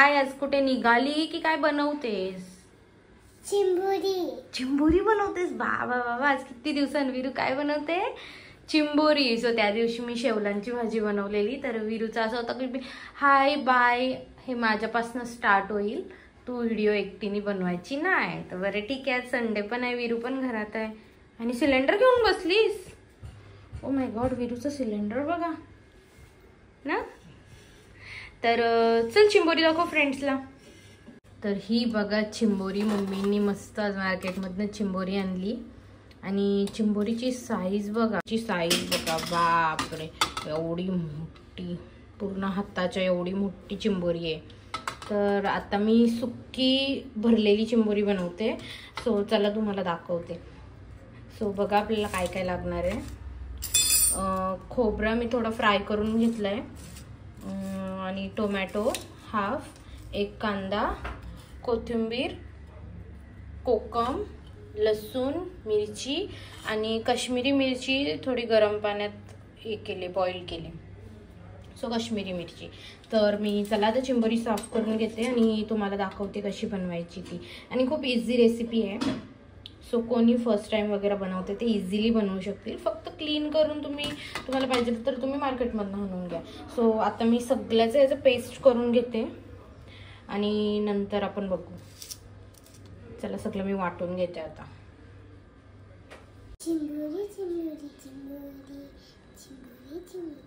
काय आज कुठे निघाली की काय बनवतेस? चिंबोरी बनवतेस? बाबा बाबा, आज किती दिवसांनी विरू काय बनवते? चिंबोरी. सो त्या दिवशी मी शेवलांची भाजी बनवलेली, तर विरूचा असं होतं की हाय बाय हे माझ्यापासून स्टार्ट होईल, तू व्हिडिओ एकटीने बनवायची नाही. तर बरं ठीक आहे, संडे पण आहे, विरू पण घरात आहे आणि सिलेंडर घेऊन बसलीस. ओ माय गॉड, विरूचं सिलेंडर बघा ना. तर चल चिंबोरी दाखव फ्रेंड्सला. तर ही बघा चिंबोरी, मम्मींनी मस्त आज मार्केटमधनं चिंबोरी आणली आणि चिंबोरीची साईज बघा, बापरे एवढी मोठी, पूर्ण हाताच्या एवढी मोठी चिंबोरी आहे. तर आता मी सुक्की भरलेली चिंबोरी बनवते. सो चला तुम्हाला दाखवते. सो बघा आपल्याला काय काय लागणार आहे. खोबरा मी थोडं फ्राय करून घेतलं आहे, आणि टोमॅटो हाफ, एक कांदा, कोथिंबीर, कोकम, लसूण, मिरची आणि काश्मीरी मिरची थोडी गरम पाण्यात हे केले, बॉईल केले. सो काश्मीरी मिरची. तर मी चला तर चिंबोरी साफ करून घेते आणि तुम्हाला दाखवते कशी बनवायची ती. आणि खूप इझी रेसिपी आहे. सो कोणी फर्स्ट टाइम वगैरे बनवते ते इझिली बनवू शकतील. फक्त क्लीन करून तुम्हाला पाहिजे तर तुम्ही मार्केटमधून आणून घ्या. सो आता मी सगळ्याचं याचं पेस्ट करून घेते आणि नंतर आपण बघू. चला सगळं मी वाटून घेते आता. चिंबोरी चिंबोरी चिंबोरी चिंबोरी चिंबोरी.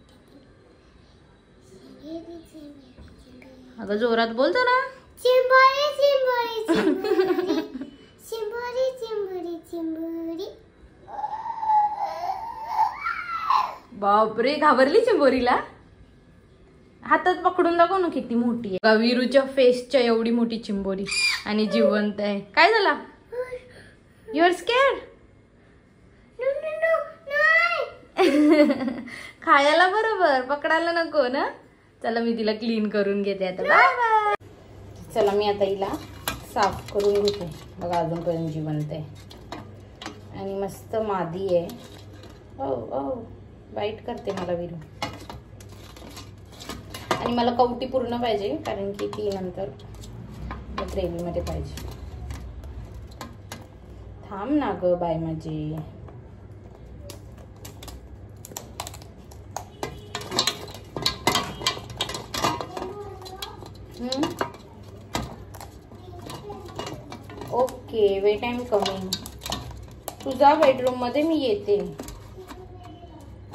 अगं जोरात बोलतो ना. चिंबोरी चिंबोरी चिंबोरी चिंबोरी चिंबोरी चिंबोरी. बापरे, घाबरली चिंबोरीला. हातात पकडून दाखव ना किती मोठी आहे. विरूच्या फेसच्या एवढी मोठी चिंबोरी आणि जिवंत आहे. काय झाला? You are scared? खायला बरोबर, पकडायला नको ना. चला मी तिला क्लीन करून घेते आता. Bye bye. चला मी आता हिला साफ करून घेते. बघा अजूनपर्यंत जिवंत आहे आणि मस्त मादी आहे. ओ ओ बाईट करते मला विरू. आणि मला कवटी पूर्ण पाहिजे, कारण की ती नंतर ग्रेव्हीमध्ये पाहिजे. थांब ना ग बाय माझी. Okay wait, I am coming. तुझा बेडरूम मध्ये मी येते.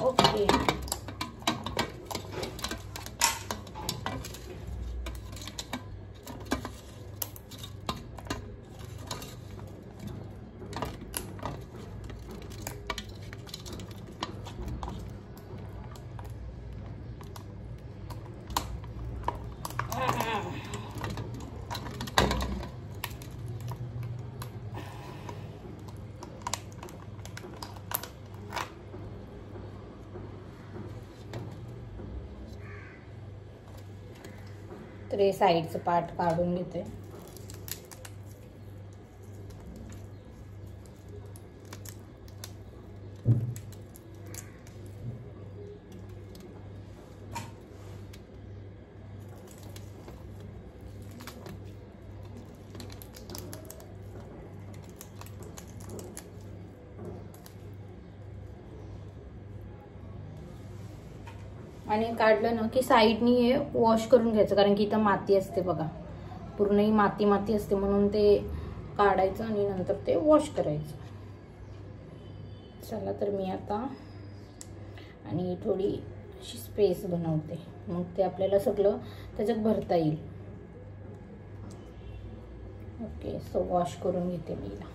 ओके. तर हे साईडचं पार्ट काढून घेते. आणि काढलं ना की साईडनी हे वॉश करून घ्यायचं, कारण की इथं माती असते बघा, पूर्ण ही माती माती असते, म्हणून ते काढायचं आणि नंतर ते वॉश करायचं. चला तर मी आता आणि थोडी अशी स्पेस बनवते, मग ते आपल्याला सगळं त्याच्यात भरता येईल. ओके. सो वॉश करून घेते मी हिला.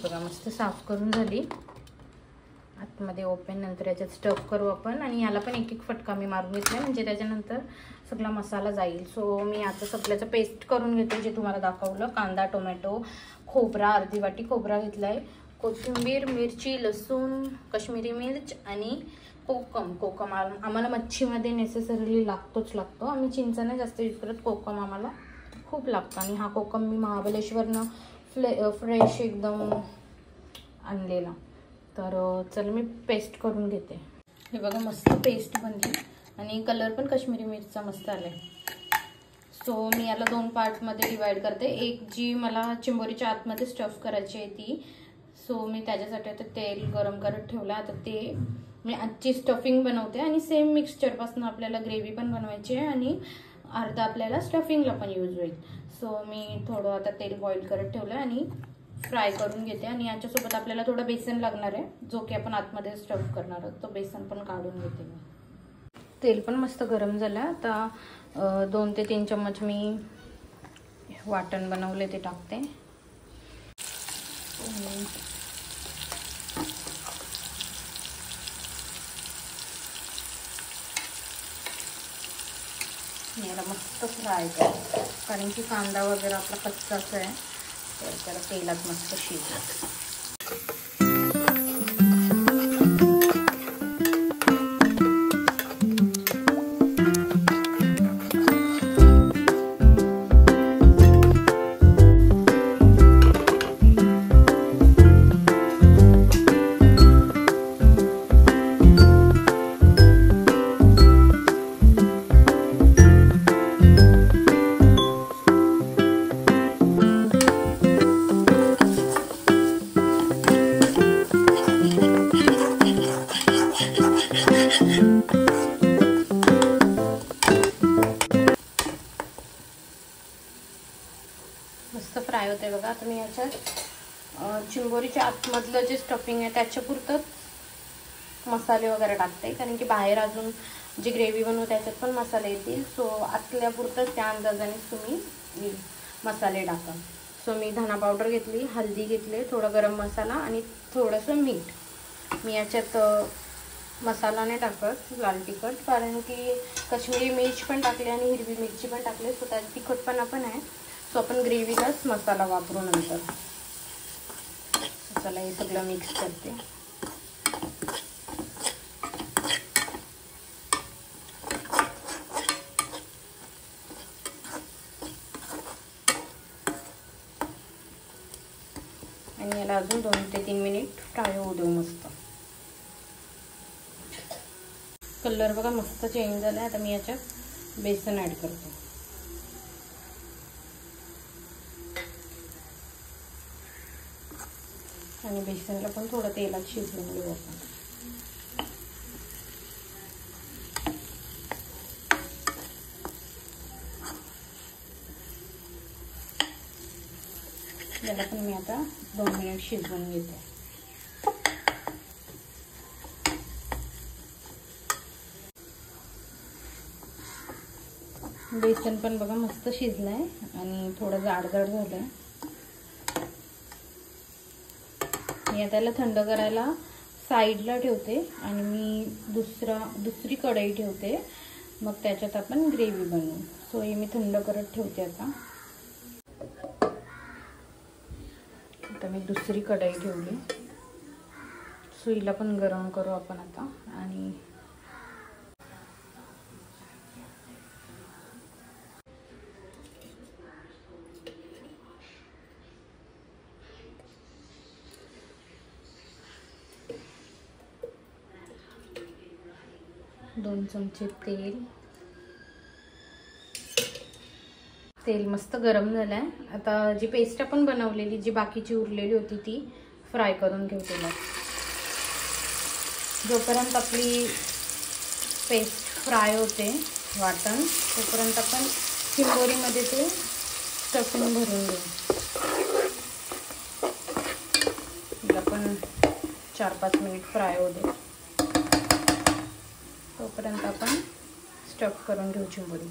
बघा मस्त साफ करून झाली. आतमध्ये ओपन, नंतर याच्यात स्टफ करू आपण. आणि याला पण एक एक फटका मी मारून घेतला, म्हणजे त्याच्यानंतर सगळा मसाला जाईल. सो मी आता सगळ्याचं पेस्ट करून घेते, जे तुम्हाला दाखवलं. कांदा, टोमॅटो, खोबरा, अर्धी वाटी खोबरा घेतलाय, कोथिंबीर, मिरची, लसूण, काश्मीरी मिर्च आणि कोकम आम्हाला मच्छीमध्ये नेसेसरीली लागतो. आम्ही चिंच नाही जास्त यूज करत, कोकम आम्हाला खूप लागतं. आणि हा कोकम मी महाबळेश्वरनं फ्रेश एकदम आणलेला. तर चल मी पेस्ट करून घेते. हे बघा मस्त पेस्ट बनली आणि कलर पण काश्मीरी मिरचीचा मस्त आला आहे. सो मी याला 2 पार्टमध्ये डिवाइड करते. एक जी मला चिंबोरीच्या आतमध्ये स्टफ करायची आहे ती. सो मी त्याच्यासाठी आता तेल गरम करत ठेवलं. आता ते मी आजची स्टफिंग बनवते आणि सेम मिक्सचरपासून आपल्याला ग्रेव्ही पण बनवायची आहे आणि अर्धा आपल्याला स्टफिंगला पण यूज होईल. सो मी थोडं आता तेल बॉईल करत ठेवलं आणि फ्राय करून घेते. आणि याच्यासोबत आपल्याला थोडं बेसन लागणार आहे, जो की आपण आतमध्ये स्टफ करणार आहोत. तो बेसन पण काढून घेते मी. तेल पण मस्त गरम झालं. आता 2 ते 3 चम्मच मी वाटण बनवले ते टाकते. याला मस्त फ्राय कर, कारण की कांदा वगैरे आपला कच्चाच आहे, तर त्याला तेलात मस्त शिजव. मस्त फ्राय होते बघा. आता मी याच्यात चिंबोरीच्या आतमधलं जे स्टफिंग आहे त्याच्यापुरतंच मसाले वगैरे टाकते, कारण की बाहेर अजून जी ग्रेव्ही बनवू त्याच्यात पण मसाले येतील. सो आतल्यापुरतंच त्या अंदाजानेच तुम्ही मसाले टाका. सो मी धना पावडर घेतली, हळदी घेतली, थोडा गरम मसाला आणि थोडंसं मीठ. मी याच्यात मसाला नाही टाकत लाल तिखट, कारण की काश्मीरी मिर्च पण टाकली आणि हिरवी मिरची पण टाकली, सो त्यात तिखटपणा पण आहे. सो आपण ग्रेव्हीलाच मसाला वापरू नंतर. चला हे सगळं मिक्स करते. आणि याला अजून 2 ते 3 मिनिट फ्राय होऊ देऊ मस्त. कलर बघा मस्त चेंज झाला. आता मी याच्यात बेसन ॲड करते. आणि बेसनला पण थोडं तेलात शिजवून घेऊ आपण. याला पण मी आता 2 मिनिट शिजवून घेते. बेसन पण बघा मस्त शिजलंय आणि थोडं जाडजाड झालंय. मी त्याला थंड करायला साईडला ठेवते आणि मी दुसरी कढई ठेवते, मग त्याच्यात आपण ग्रेव्ही बनवू. सो हे मी थंड करत ठेवते. आता मी दुसरी कढई ठेवली. सुईला पण गरम करू आपण आता. आणि दोन चमचे तेल मस्त गरम झालंय. आता जी पेस्ट आपण बनवलेली, जी बाकीची उरलेली होती ती फ्राय करून घेऊ तेलात. जोपर्यंत आपली पेस्ट फ्राय होते वाटण, तोपर्यंत आपण चिंबोरीमध्ये ते स्टफिंग भरून घेऊ. तिला पण 4-5 मिनिट फ्राय होऊ दे, तोपर्यंत आपण स्टफ करून घेऊ चिंबोरी.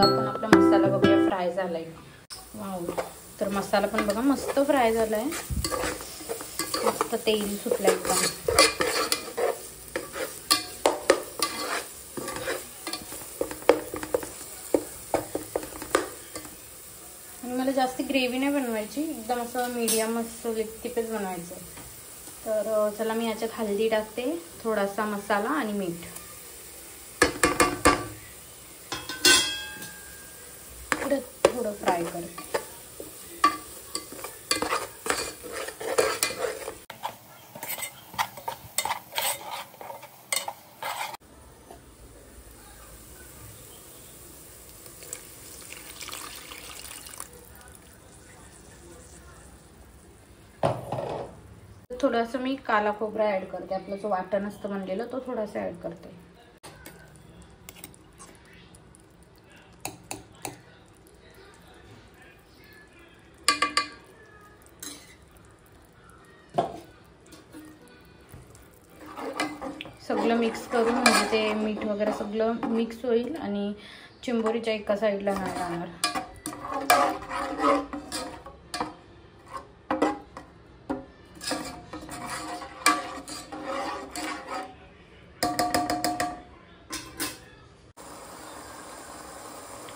आता आपण आपला मसाला बघूया फ्राय झालाय. वाव, तर मसाला पण बघा मस्त फ्राय झालाय, मस्त तेल सुटलंय एकदम. आणि मला जास्त ग्रेव्ही नाही बनवायची, एकदम असं मीडियम असं लिपटिपच बनवायचं. तर चला मी याच्यात हळदी टाकते, थोडासा मसाला आणि मीठ. थोडं फ्राय करते. थोडंसं मी काला खोबरा ऍड करते, आपलं जो वाटण असतं बनलेलं तो थोडासा ऍड करते. सगळं मिक्स करून म्हणजे ते मीठ वगैरे सगळं मिक्स होईल आणि चिंबोरीच्या एका साईडला नाही राहणार.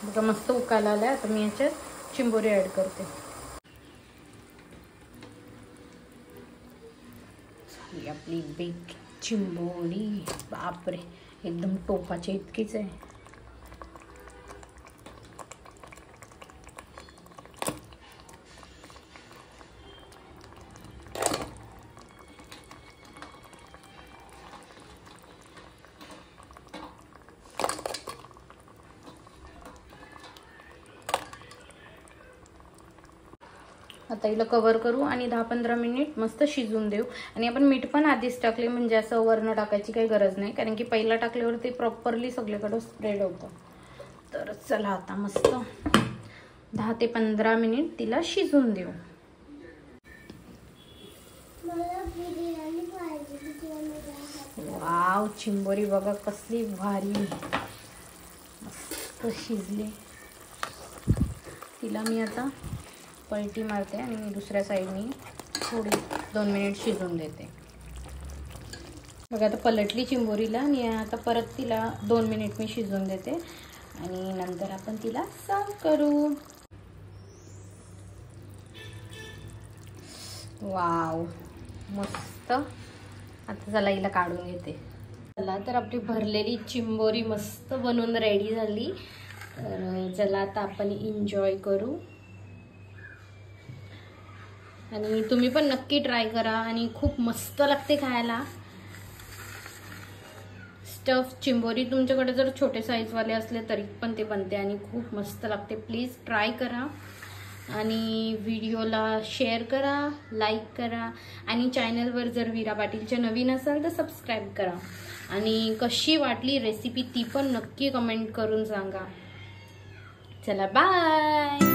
बघा मस्त उकाला आलाय. आता मी याच्यात चिंबोरी ऍड करते. आपली बिग चिंबोरी, बापरे एकदम टोपाची इतकीच आहे. आता हिला कव्हर करू आणि 10-15 मिनिट मस्त शिजून देऊ. आणि आपण मीठ पण आधीच टाकले, म्हणजे असं वरण टाकायची काही गरज नाही, कारण की पहिला टाकल्यावर ते प्रॉपरली सगळीकडे स्प्रेड होतं. तर चला आता मस्त 10 ते 15 मिनिट तिला शिजून देऊ. वाव, चिंबोरी बघा कसली भारी मस्त शिजली. तिला मी आता पलटी मारते आणि दुसऱ्या साईडनी थोडी 2 मिनिट शिजून देते. बघा आता पलटली चिंबोरीला आणि आता परत तिला 2 मिनिट मी शिजून देते आणि नंतर आपण तिला सर्व करू. वाव, मस्त. आता चला हिला काढून घेते. चला तर आपली भरलेली चिंबोरी मस्त बनवून रेडी झाली. तर चला आता आपण एन्जॉय करू. आणि तुम्ही पण नक्की ट्राय करा आणि खूप मस्त लागते खायला. स्टफ चिंबोरी तुमच्याकडे जर छोटे साईजवाले असले तरी पण ते बनते आणि खूप मस्त लागते. प्लीज ट्राय करा आणि व्हिडिओला शेअर करा, लाईक करा आणि चॅनलवर जर वीरा पाटीलचे नवीन असाल तर सबस्क्राईब करा. आणि कशी वाटली रेसिपी ती पण नक्की कमेंट करून सांगा. चला बाय.